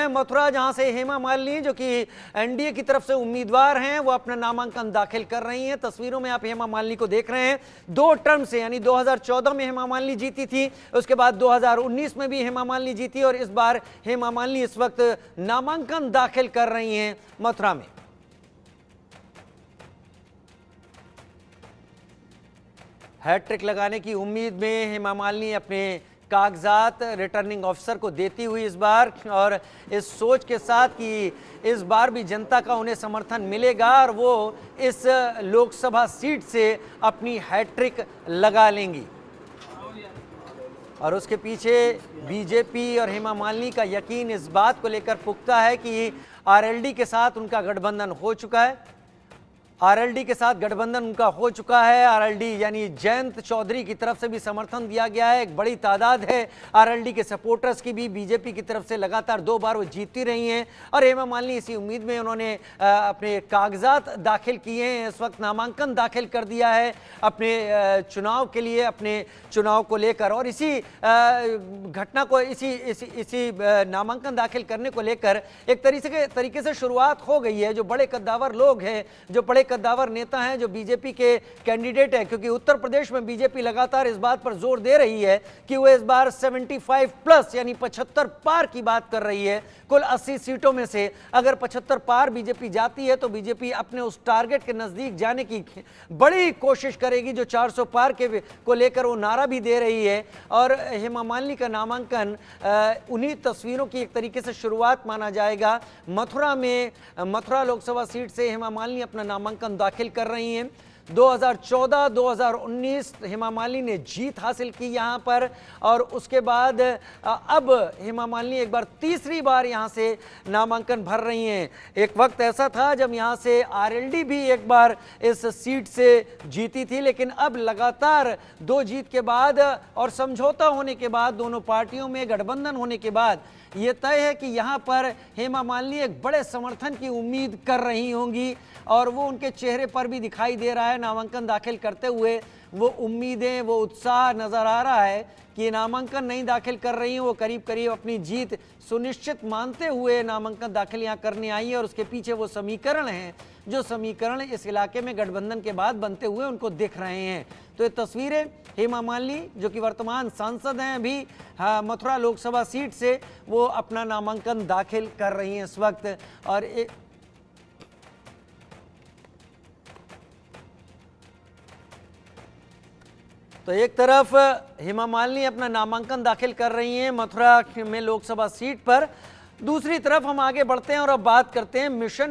हैं मथुरा, जहां से हेमा मालिनी जो कि एनडीए की तरफ से उम्मीदवार हैं वो अपना नामांकन दाखिल कर रही हैं। तस्वीरों में आप हेमा मालिनी को देख रहे हैं। 2 टर्म से यानी 2014 में हेमा मालिनी जीती थी, उसके बाद 2019 में भी हेमा मालिनी जीती और इस बार हेमा मालिनी इस वक्त नामांकन दाखिल कर रही हैं मथुरा में। हैट्रिक लगाने की उम्मीद में हेमा मालिनी अपने कागजात रिटर्निंग ऑफिसर को देती हुई इस बार, और इस सोच के साथ कि इस बार भी जनता का उन्हें समर्थन मिलेगा और वो इस लोकसभा सीट से अपनी हैट्रिक लगा लेंगी। और उसके पीछे बीजेपी और हेमा मालिनी का यकीन इस बात को लेकर पुख्ता है कि आरएलडी के साथ उनका गठबंधन हो चुका है। आरएलडी के साथ गठबंधन उनका हो चुका है। आरएलडी यानी जयंत चौधरी की तरफ से भी समर्थन दिया गया है। एक बड़ी तादाद है आरएलडी के सपोर्टर्स की भी बीजेपी की तरफ से, लगातार 2 बार वो जीतती रही हैं। और हेमा मालिनी इसी उम्मीद में उन्होंने अपने कागजात दाखिल किए हैं, इस वक्त नामांकन दाखिल कर दिया है अपने चुनाव के लिए, अपने चुनाव को लेकर। और इसी घटना को, इसी नामांकन दाखिल करने को लेकर एक तरीके से शुरुआत हो गई है। जो बड़े कद्दावर लोग हैं, जो बड़े कद्दावर नेता हैं, जो बीजेपी के कैंडिडेट हैं, क्योंकि उत्तर प्रदेश में बीजेपी लगातार इस बात पर जोर दे रही है कि वो इस बार 75 प्लस यानी 75 पार की बात कर रही है। कुल 80 सीटों में से अगर 75 पार बीजेपी जाती है तो बीजेपी अपने उस टारगेट के नजदीक जाने की बड़ी कोशिश करेगी जो 400 पार के को लेकर वो नारा भी दे रही है। और हेमा मालिनी का नामांकन उन्हीं तस्वीरों की एक तरीके से शुरुआत माना जाएगा। मथुरा लोकसभा सीट से हेमा मालिनी अपना नामांकन दाखिल कर रही हैं। 2014-2019 हेमा मालिनी ने जीत हासिल की यहाँ पर, और उसके बाद अब हेमा मालिनी एक बार तीसरी बार यहाँ से नामांकन भर रही हैं। एक वक्त ऐसा था जब यहाँ से आरएलडी भी एक बार इस सीट से जीती थी, लेकिन अब लगातार 2 जीत के बाद और समझौता होने के बाद, दोनों पार्टियों में गठबंधन होने के बाद ये तय है कि यहाँ पर हेमा मालिनी एक बड़े समर्थन की उम्मीद कर रही होंगी, और वो उनके चेहरे पर भी दिखाई दे रहा है। नामांकन दाखिल करते हुए वो उम्मीदें, वो उत्साह नज़र आ रहा है कि नामांकन नहीं दाखिल कर रही हैं, वो करीब करीब अपनी जीत सुनिश्चित मानते हुए नामांकन दाखिल यहाँ करने आई है। और उसके पीछे वो समीकरण हैं, जो समीकरण इस इलाके में गठबंधन के बाद बनते हुए उनको दिख रहे हैं। तो ये तस्वीरें हेमा मालिनी जो कि वर्तमान सांसद हैं अभी मथुरा लोकसभा सीट से, वो अपना नामांकन दाखिल कर रही हैं इस वक्त। और तो एक तरफ हेमा मालिनी अपना नामांकन दाखिल कर रही हैं मथुरा में लोकसभा सीट पर, दूसरी तरफ हम आगे बढ़ते हैं और अब बात करते हैं मिशन